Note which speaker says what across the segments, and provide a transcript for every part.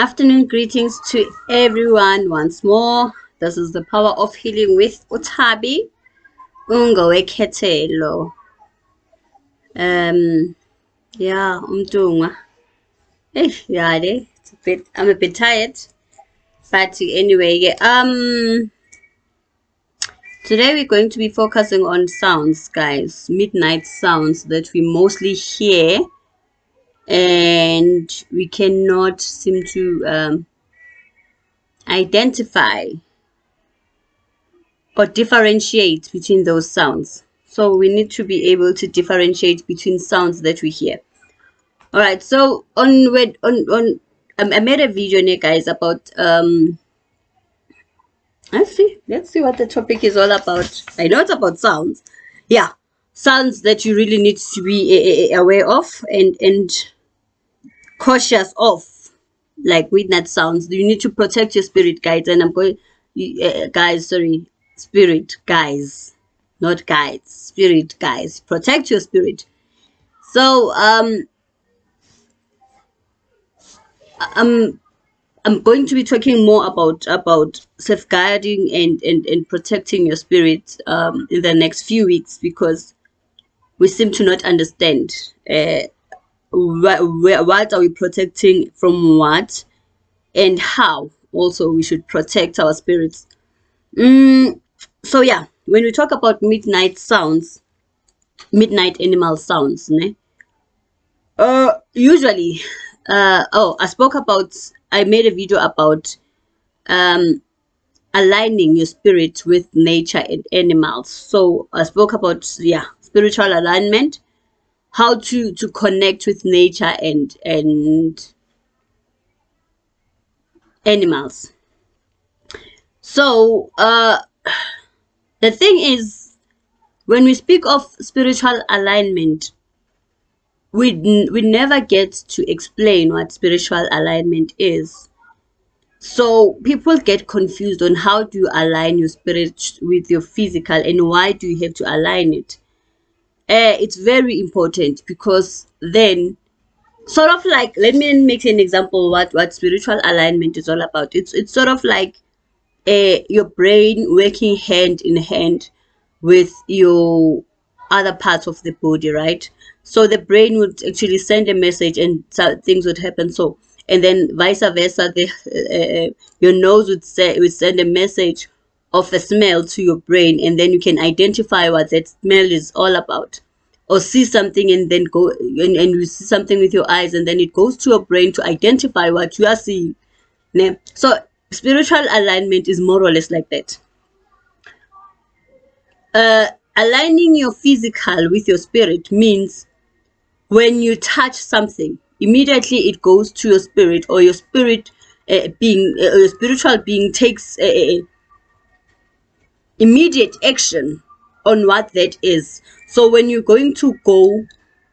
Speaker 1: Afternoon greetings to everyone once more. This is the Power of Healing with Utabi Ungowekhethelo. Umdungwa. I'm a bit tired. But anyway, today we're going to be focusing on sounds, guys. Midnight sounds that we mostly hear and we cannot seem to identify or differentiate between those sounds. So we need to be able to differentiate between sounds that we hear. All right. So I made a video, guys, about let's see what the topic is all about. I know it's about sounds. Yeah, sounds that you really need to be aware of and cautious of, like midnight sounds. You need to protect your spirit, guys. And I'm going, spirit guys, not guides, spirit guys. Protect your spirit. So I'm going to be talking more about safeguarding and protecting your spirit in the next few weeks, because we seem to not understand what are we protecting from what, and how also we should protect our spirits. So yeah, when we talk about midnight sounds, midnight animal sounds, usually I made a video about aligning your spirit with nature and animals. So I spoke about spiritual alignment, how to connect with nature and animals. So the thing is, when we speak of spiritual alignment, we never get to explain what spiritual alignment is. So people get confused on how do you align your spirit with your physical, and why do you have to align it. It's very important, because then, sort of like, let me make an example what spiritual alignment is all about. It's sort of like your brain working hand in hand with your other parts of the body, right? So the brain would actually send a message and things would happen. So, and then vice versa, your nose would send a message of a smell to your brain, and then you can identify what that smell is all about. Or see something and then go and you see something with your eyes, and then it goes to your brain to identify what you are seeing. So spiritual alignment is more or less like that. Aligning your physical with your spirit means when you touch something, immediately it goes to your spirit, or your spirit being, your spiritual being takes immediate action on what that is. So when you're going to go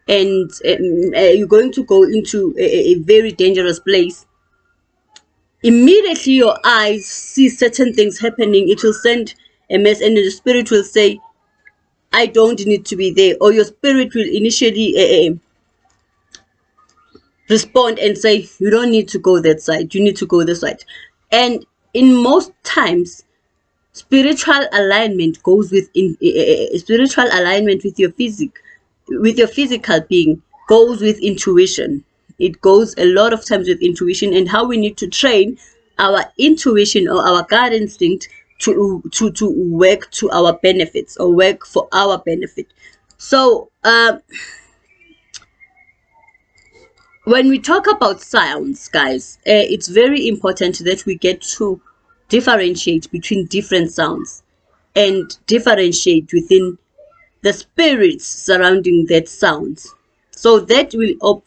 Speaker 1: and you're going to go into a very dangerous place, immediately your eyes see certain things happening, it will send a message, and the spirit will say, I don't need to be there. Or your spirit will initially respond and say, you don't need to go that side, you need to go this side. And in most times, spiritual alignment goes with spiritual alignment with your physical being goes with intuition. It goes a lot of times with intuition, and how we need to train our intuition or our gut instinct to work to our benefits, or work for our benefit. So when we talk about sounds, guys, it's very important that we get to differentiate between different sounds and differentiate within the spirits surrounding that sounds. So that will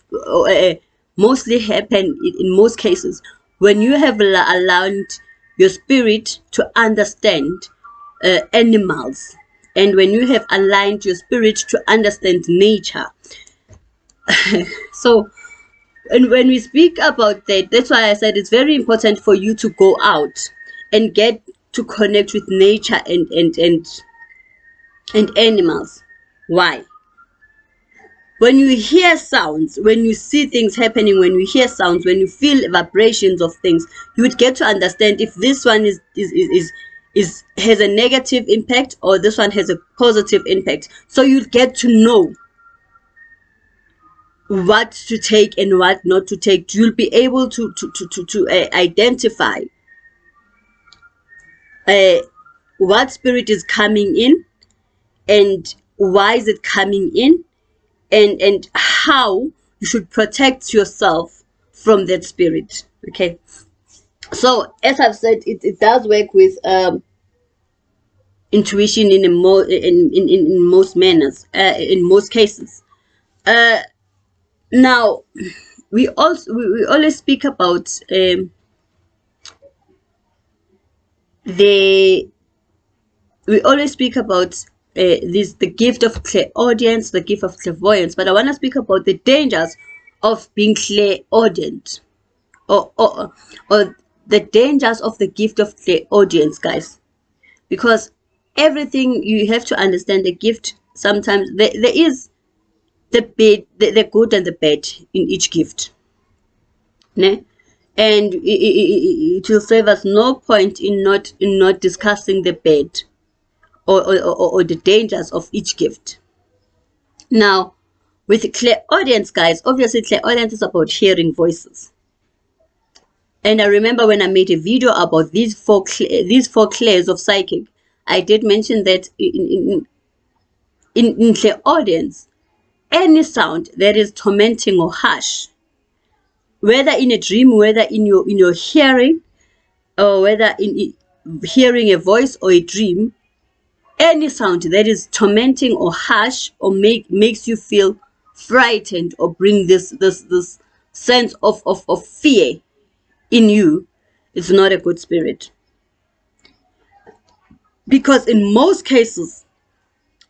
Speaker 1: mostly happen in most cases when you have allowed your spirit to understand animals, and when you have aligned your spirit to understand nature. So, and when we speak about that, that's why I said it's very important for you to go out and get to connect with nature and animals. Why? when you hear sounds, when you see things happening, when you hear sounds, when you feel vibrations of things, you would get to understand if this one is has a negative impact or this one has a positive impact. So you'd get to know what to take and what not to take. You'll be able to identify what spirit is coming in and why is it coming in, and how you should protect yourself from that spirit. Okay, so as I've said, it does work with intuition in most manners, in most cases. Now we always speak about the we always speak about the gift of clairaudience, the gift of clairvoyance, but I want to speak about the dangers of being clairaudient, or the dangers of the gift of clairaudience, guys. Because everything, you have to understand the gift. Sometimes there is the good and the bad in each gift, ne? And it will save us no point in not discussing the bad or the dangers of each gift. Now, with clairaudience, guys, obviously clairaudience is about hearing voices. And I remember when I made a video about these four clairs of psychic, I did mention that in clairaudience, any sound that is tormenting or harsh, whether in a dream, whether in your hearing, or whether in hearing a voice or a dream, any sound that is tormenting or harsh or makes you feel frightened or bring this sense of fear in you, it's not a good spirit. Because in most cases,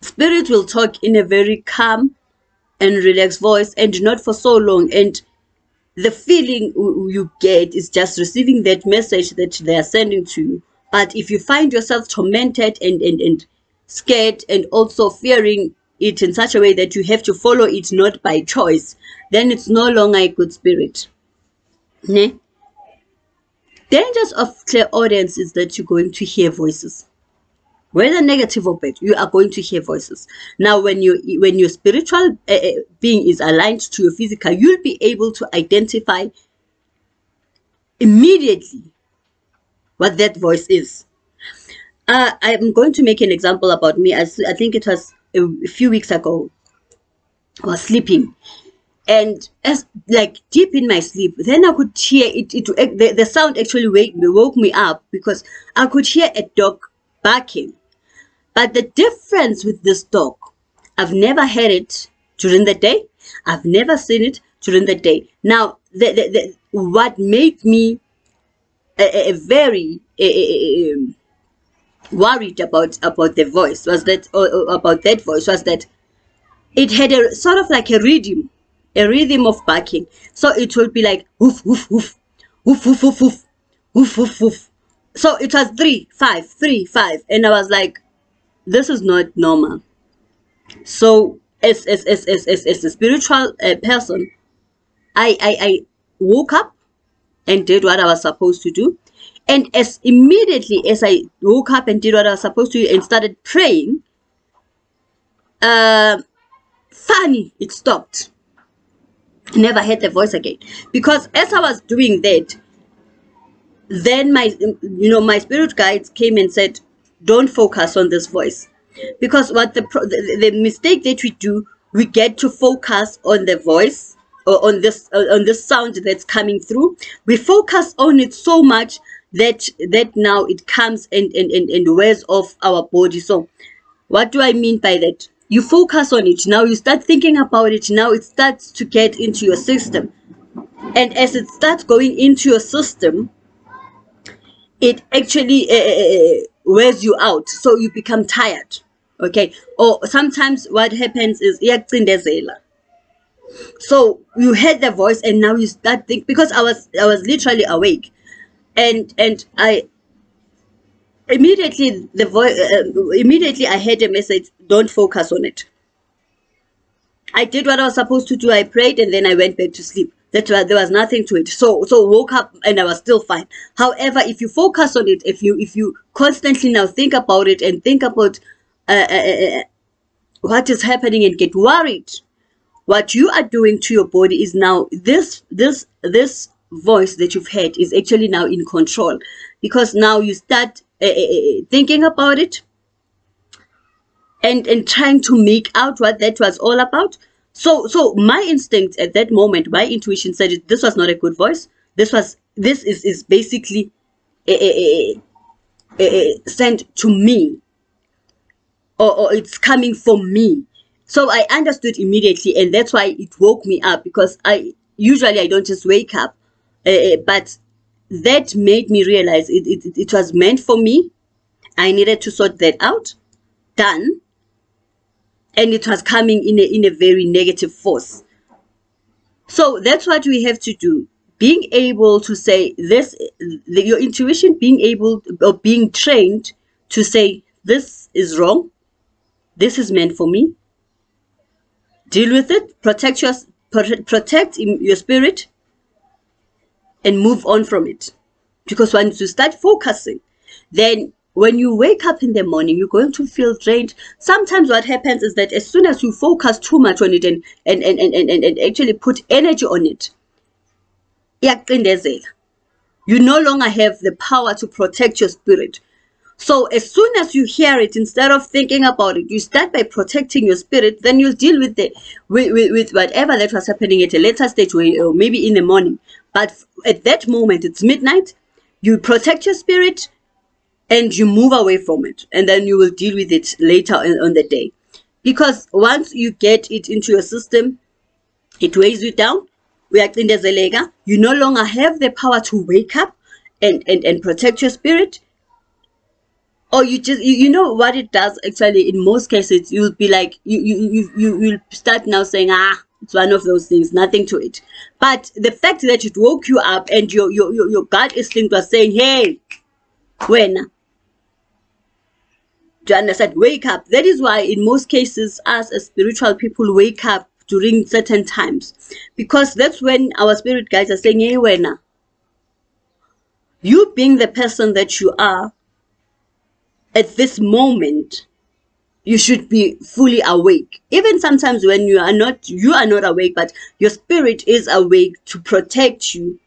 Speaker 1: spirit will talk in a very calm and relaxed voice, and not for so long, and the feeling you get is just receiving that message that they are sending to you. But if you find yourself tormented and scared, and also fearing it in such a way that you have to follow it not by choice, then it's no longer a good spirit. Ne? Dangers of clairaudience is that you're going to hear voices. Whether negative or bad, you are going to hear voices. Now, when your spiritual being is aligned to your physical, you'll be able to identify immediately what that voice is. I'm going to make an example about me. I think it was a few weeks ago. I was sleeping, and as like deep in my sleep, then I could hear it. The sound actually woke me up, because I could hear a dog barking. But the difference with this dog, I've never heard it during the day. I've never seen it during the day. Now, what made me very worried about the voice was that, or about that voice, was that it had a sort of like a rhythm of barking. So it would be like woof woof woof woof woof woof woof woof woof woof. So it was 3 5 3 5, and I was like, this is not normal. So as a spiritual person, I woke up and did what I was supposed to do, and as immediately as I woke up and did what I was supposed to do and started praying, funny, it stopped. I never heard the voice again, because as I was doing that, then my spirit guides came and said, don't focus on this voice. Because what the mistake that we do, we get to focus on the voice, or on this sound that's coming through. We focus on it so much that now it comes and wears off our body. So what do I mean by that? You focus on it, now you start thinking about it, now it starts to get into your system, and as it starts going into your system, it actually wears you out, so you become tired. Okay, or sometimes what happens is iyacindezela. So you heard the voice, and now you start thinking, because I was literally awake, and I immediately immediately I heard a message, don't focus on it. I did what I was supposed to do. I prayed and then I went back to sleep. There was nothing to it. So woke up and I was still fine. However, if you focus on it, if you constantly now think about it and think about what is happening and get worried, what you are doing to your body is now this voice that you've had is actually now in control, because now you start thinking about it and trying to make out what that was all about. So my instinct at that moment, my intuition said this was not a good voice. This is basically sent to me, or it's coming from me. So I understood immediately, and that's why it woke me up, because I don't just wake up, but that made me realize it was meant for me. I needed to sort that out. Done. And it was coming in a very negative force. So that's what we have to do. Being able to say this, your intuition being able or being trained to say this is wrong, this is meant for me. Deal with it, protect your spirit, and move on from it. Because once you start focusing, then when you wake up in the morning, you're going to feel drained. Sometimes what happens is that as soon as you focus too much on it and actually put energy on it, you no longer have the power to protect your spirit. So as soon as you hear it, instead of thinking about it, you start by protecting your spirit. Then you'll deal with with whatever that was happening at a later stage, or maybe in the morning. But at that moment, it's midnight. You protect your spirit and you move away from it, and then you will deal with it later on the day. Because once you get it into your system, it weighs you down. You no longer have the power to wake up and protect your spirit. Or you know what it does actually. In most cases, you'll be like you'll start now saying, it's one of those things, nothing to it. But the fact that it woke you up and your gut instinct was saying, hey, when do you understand? Wake up. That is why in most cases, us as spiritual people wake up during certain times, because that's when our spirit guides are saying, hey, when you being the person that you are at this moment, you should be fully awake. Even sometimes when you are not awake, but your spirit is awake to protect you.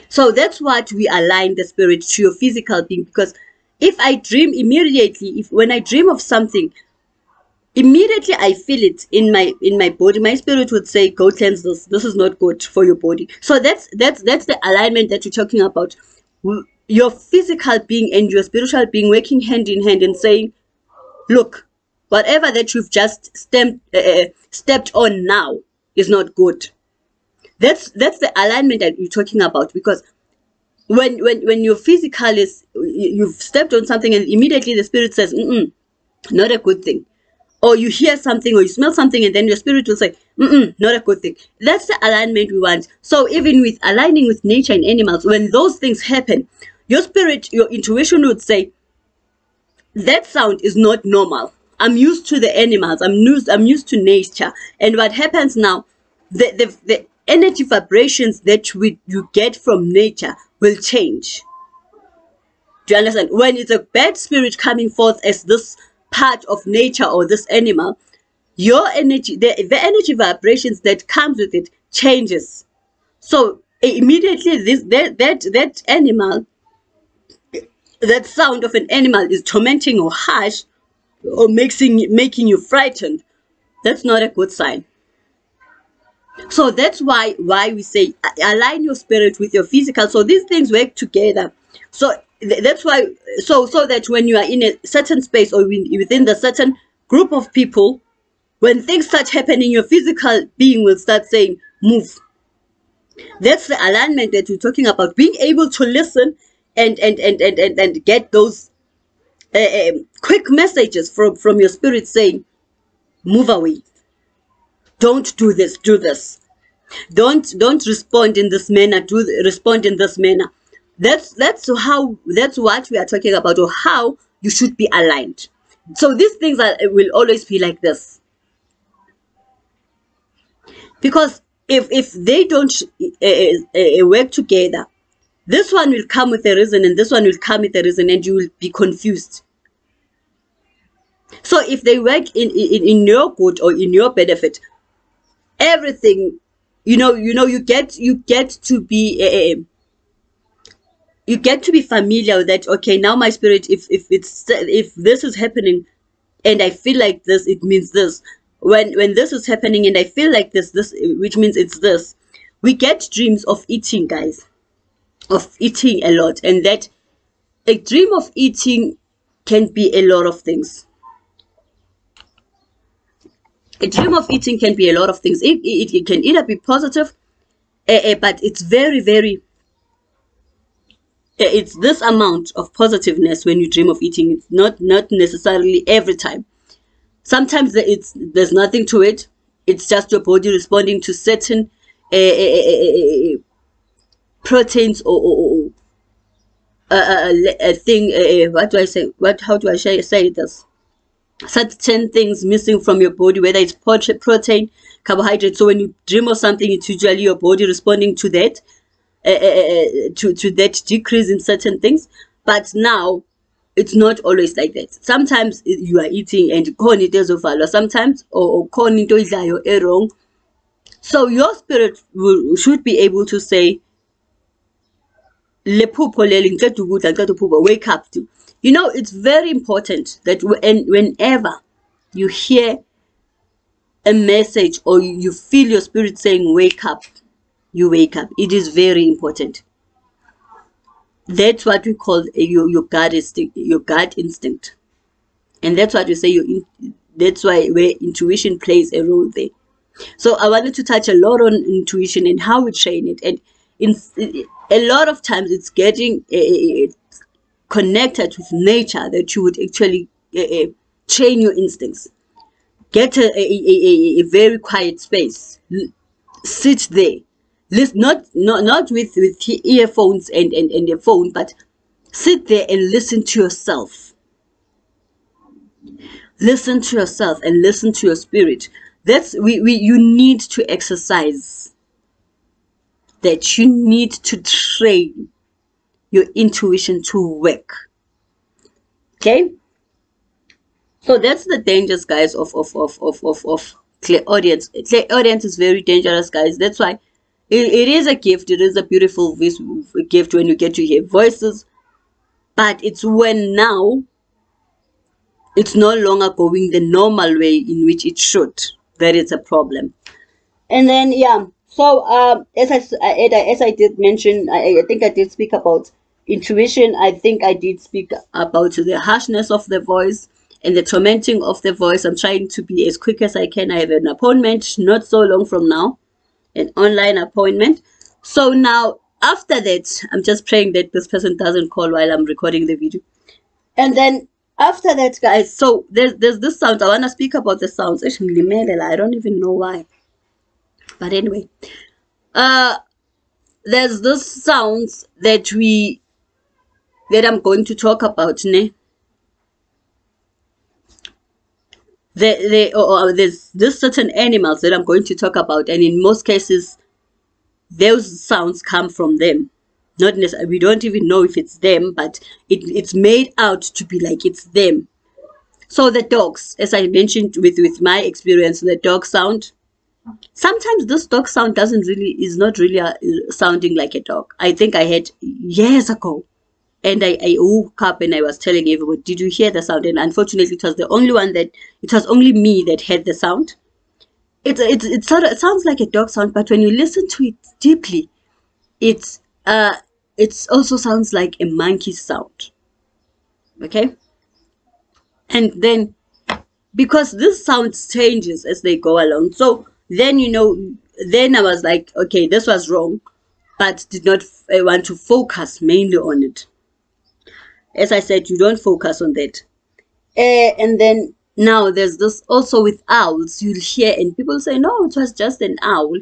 Speaker 1: So that's what we align the spirit to your physical being. Because if I dream immediately, when I dream of something, immediately I feel it in my body. My spirit would say, go cleanse this. This is not good for your body. So that's the alignment that you're talking about. Your physical being and your spiritual being working hand in hand and saying, look, whatever that you've just stepped on now is not good. That's the alignment that you're talking about. Because when your physical is, you've stepped on something and immediately the spirit says, not a good thing. Or you hear something or you smell something and then your spirit will say, not a good thing. That's the alignment we want. So even with aligning with nature and animals, when those things happen, your spirit, your intuition would say, that sound is not normal. I'm used to the animals. I'm used to nature. And what happens now, the energy vibrations that you get from nature will change. Do you understand? When it's a bad spirit coming forth as this part of nature or this animal, your energy, the energy vibrations that comes with it changes. So immediately that animal, that sound of an animal is tormenting or harsh or making you frightened. That's not a good sign. So that's why we say align your spirit with your physical. So these things work together. So that's why, so that when you are in a certain space or within the certain group of people, when things start happening, your physical being will start saying, move. That's the alignment that we're talking about. Being able to listen and get those quick messages from your spirit saying, move away. Don't do this, do this. Don't respond in this manner, respond in this manner. That's what we are talking about, or how you should be aligned. So these things will always be like this. Because if they don't work together, this one will come with a reason and this one will come with a reason, and you will be confused. So if they work in your good or in your benefit, everything, you get to be you get to be familiar with that. Okay, now my spirit, if this is happening and I feel like this, it means this. When this is happening and I feel like this, which means it's this. We get dreams of eating, guys, of eating a lot, and that a dream of eating can be a lot of things. A dream of eating can be a lot of things. It can either be positive, but it's very, very, it's this amount of positiveness when you dream of eating. It's not necessarily every time. Sometimes there's nothing to it. It's just your body responding to certain proteins or a thing. What do I say? How do I say this? Certain things missing from your body, whether it's protein, carbohydrate. So when you dream of something, it's usually your body responding to that, to that decrease in certain things. But now it's not always like that. Sometimes you are eating and sometimes or wrong. So your spirit should be able to say, wake up to. It's very important that whenever you hear a message or you feel your spirit saying wake up, you wake up. It is very important. That's what we call your gut instinct, and that's what we say that's why where intuition plays a role there. So I wanted to touch a lot on intuition and how we train it, and a lot of times it's getting connected with nature, that you would actually train your instincts. Get a very quiet space, sit there, listen, not with earphones and a phone, but sit there and listen to yourself. Listen to yourself and listen to your spirit. That's you need to exercise that. You need to train your intuition to work. Okay, so that's the dangers, guys, of clairaudience. Clairaudience is very dangerous, guys. That's why it is a gift. It is a beautiful gift when you get to hear voices, but it's when now it's no longer going the normal way in which it should, that is a problem. And then so as I did mention, I think I did speak about intuition. I think I did speak about the harshness of the voice and the tormenting of the voice. I'm trying to be as quick as I can. I have an appointment not so long from now, an online appointment. So now after that, I'm just praying that this person doesn't call while I'm recording the video. And then after that, guys, so there's this sound. I want to speak about the sounds. I don't even know why, but anyway, there's this sounds that I'm going to talk about, ne? There's this certain animals that I'm going to talk about, and in most cases those sounds come from them. Not necessarily, we don't even know if it's them, but it's made out to be like it's them. So the dogs, as I mentioned with my experience, the dog sound, sometimes this dog sound is not really sounding like a dog. I think I had years ago, and I woke up and I was telling everybody, did you hear the sound? And unfortunately it was only me that heard the sound. It sounds like a dog sound, but when you listen to it deeply, it also sounds like a monkey sound. Okay, and then because this sound changes as they go along, so then then I was like, okay, this was wrong, but did not want to focus mainly on it. As I said, you don't focus on that. And then now there's this also with owls. You'll hear and people say, no, it was just an owl.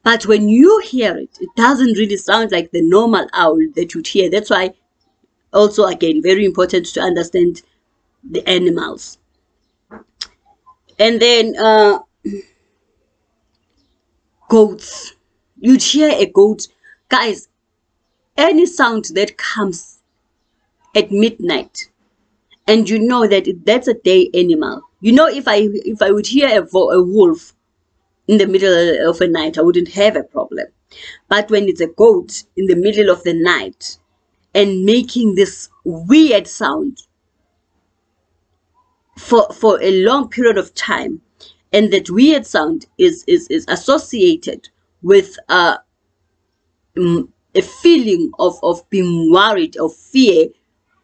Speaker 1: But when you hear it, it doesn't really sound like the normal owl that you'd hear. That's why also, again, very important to understand the animals. And then goats. You'd hear a goat. Guys, any sound that comes at midnight, and you know that that's a day animal. You know, if I would hear a wolf in the middle of a night, I wouldn't have a problem. But when it's a goat in the middle of the night and making this weird sound for a long period of time, and that weird sound is associated with a feeling of being worried, of fear,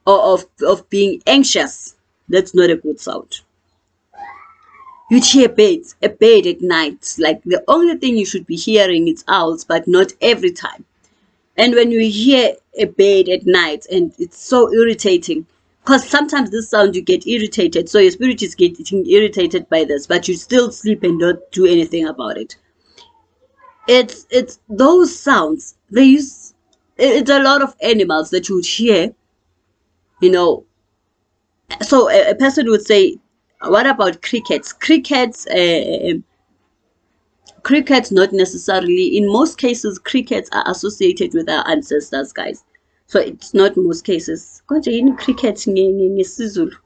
Speaker 1: or of being anxious, that's not a good sound. You'd hear birds, a bird at night. Like, the only thing you should be hearing is owls, but not every time. And when you hear a bird at night, and it's so irritating, because sometimes this sound you get irritated, so your spirit is getting irritated by this, but you still sleep and don't do anything about it. It's those sounds. It's a lot of animals that you would hear, you know. So a person would say, what about crickets? Crickets, not necessarily. In most cases, crickets are associated with our ancestors, guys. So it's not most cases. Konje yini cricket ngeSizulu?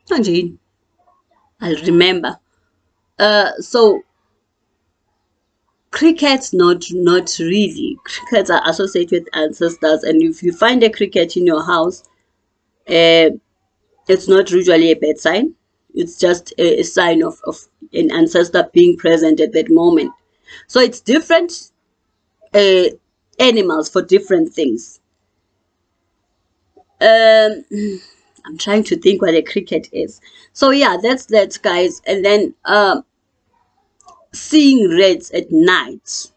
Speaker 1: Konje yini? I'll remember. So crickets, not really. Crickets are associated with ancestors, and if you find a cricket in your house, it's not usually a bad sign. It's just a sign of an ancestor being present at that moment. So it's different animals for different things. I'm trying to think what a cricket is. So yeah, that's that, guys. And then seeing rats at night,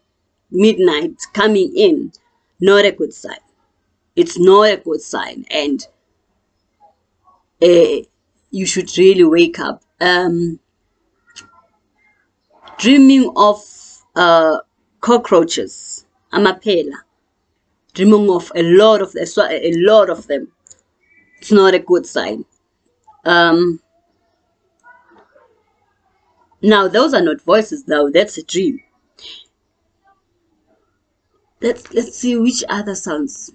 Speaker 1: midnight, coming in, not a good sign. It's not a good sign, and you should really wake up. Dreaming of cockroaches, amaphela, dreaming of a lot of them. It's not a good sign. Now those are not voices. Now that's a dream. Let's see which other sounds.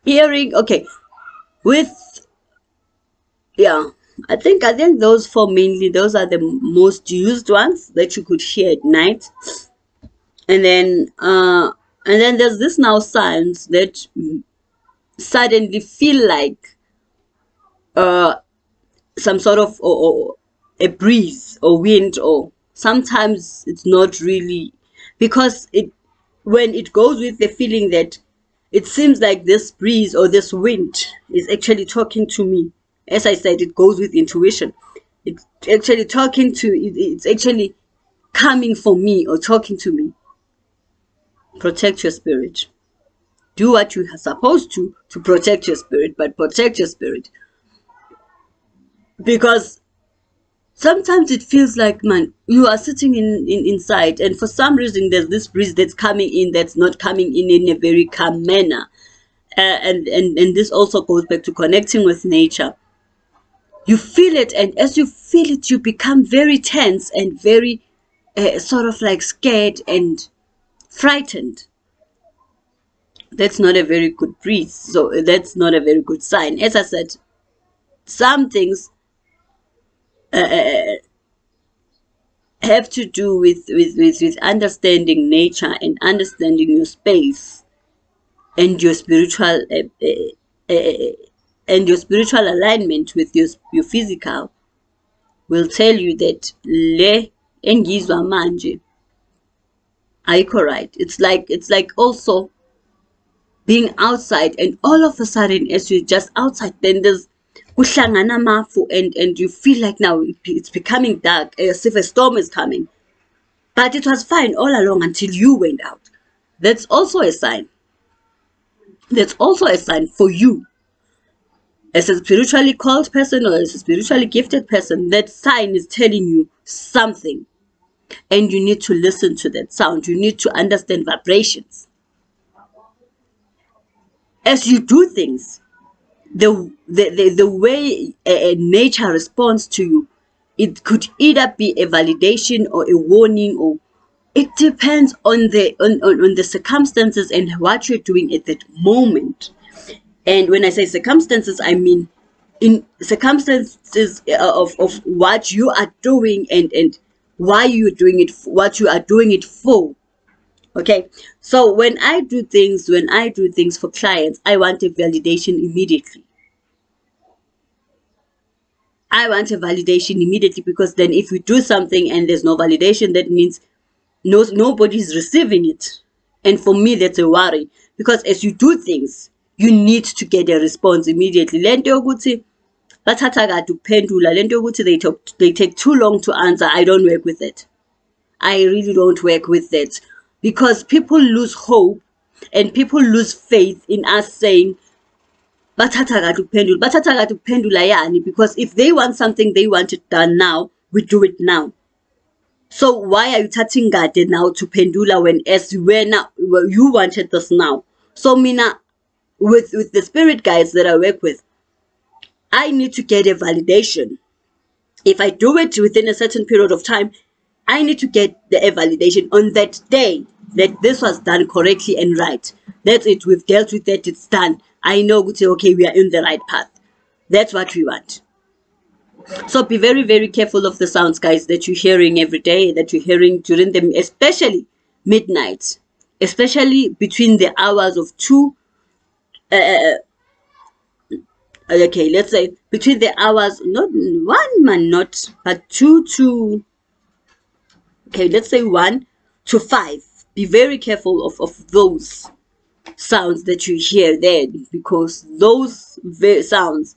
Speaker 1: Hearing, okay, with, yeah, I think those four mainly, those are the most used ones that you could hear at night. And then there's this now sounds that suddenly feel like some sort of or a breeze or wind, or sometimes it's not really, because when it goes with the feeling that it seems like this breeze or this wind is actually talking to me. As I said, it goes with intuition. It's actually it's actually coming for me or talking to me. Protect your spirit. Do what you are supposed to protect your spirit, but protect your spirit. Because sometimes it feels like, man, you are sitting inside, and for some reason there's this breeze that's coming in, that's not coming in a very calm manner. And this also goes back to connecting with nature. You feel it, and as you feel it, you become very tense and very sort of like scared and frightened. That's not a very good breeze. So that's not a very good sign. As I said, some things have to do with understanding nature and understanding your space and your spiritual alignment with your physical. Will tell you that le engizwa manje ayikho right. It's like also being outside, and all of a sudden, as you're just outside, then there's kuhlangana mafu, and you feel like now it's becoming dark, as if a storm is coming. But it was fine all along until you went out. That's also a sign. That's also a sign for you. As a spiritually called person, or as a spiritually gifted person, that sign is telling you something. And you need to listen to that sound. You need to understand vibrations. As you do things, the way nature responds to you, it could either be a validation or a warning, or it depends on the circumstances and what you're doing at that moment. And when I say circumstances, I mean in circumstances of what you are doing and why you're doing it, what you are doing it for. Okay, so when I do things for clients, I want a validation immediately. I want a validation immediately, because then if we do something and there's no validation, that means nobody's receiving it. And for me, that's a worry, because as you do things, you need to get a response immediately. Lento yokuthi bathatha kade ukuphendula, lento yokuthi they take too long to answer, I don't work with it. I really don't work with that, because people lose hope and people lose faith in us saying bathatha kade ukuphendula yani, because if they want something, they want it done now, we do it now. So why are you touching kade now to pendula when you wanted this now? So mina, with the spirit guides that I work with, I need to get a validation. If I do it within a certain period of time, I need to get a validation on that day that this was done correctly and right. That's it. We've dealt with that. It's done. I know, okay, we are in the right path. That's what we want. So be very, very careful of the sounds, guys, that you're hearing every day, that you're hearing during them, especially midnight, especially between the hours of 2. Okay, let's say between the hours, not 2 to, okay, let's say 1 to 5. Be very careful of those sounds that you hear there, because those sounds,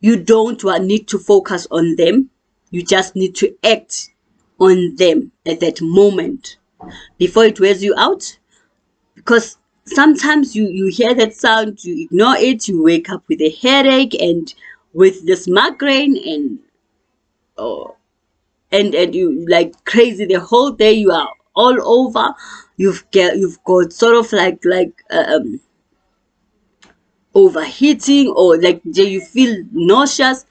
Speaker 1: you don't need to focus on them. You just need to act on them at that moment before it wears you out. Because sometimes you hear that sound, you ignore it, you wake up with a headache and with this migraine, and you like crazy the whole day. You are all over. You've got sort of like overheating, or like you feel nauseous.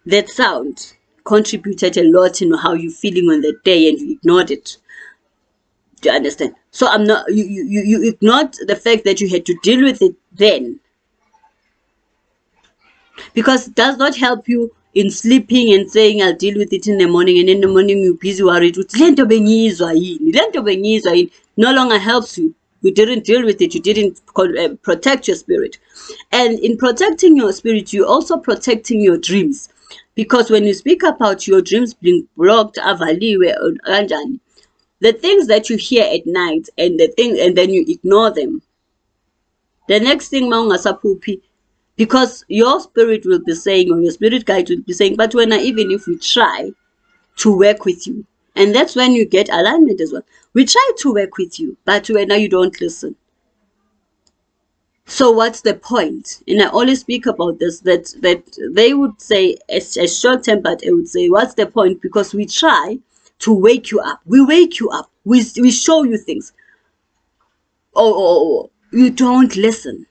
Speaker 1: That sound contributed a lot in how you're feeling on that day, and you ignored it. Do you understand? So I'm not, you ignored the fact that you had to deal with it then, because it does not help you in sleeping and saying I'll deal with it in the morning, and in the morning you're busy worried with lento bengizwa yini. No longer helps you. You didn't deal with it. You didn't protect your spirit. And in protecting your spirit, you're also protecting your dreams, because when you speak about your dreams being blocked, avaliwe kanjani, the things that you hear at night and then you ignore them, the next thing maungasaphupi, because your spirit will be saying, or your spirit guide will be saying, but when even if we try to work with you, and that's when you get alignment as well. We try to work with you, but when you don't listen. So what's the point? And I always speak about this, that they would say, as short-tempered, I would say, what's the point? Because we try to wake you up. We wake you up. We show you things. Oh, you don't listen.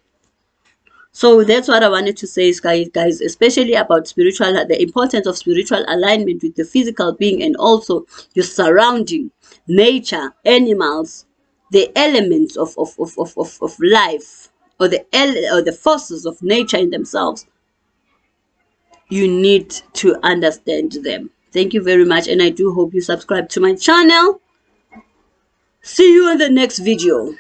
Speaker 1: So that's what I wanted to say, guys, especially about the importance of spiritual alignment with the physical being, and also your surrounding, nature, animals, the elements of life, or the forces of nature in themselves. You need to understand them. Thank you very much, and I do hope you subscribe to my channel. See you in the next video.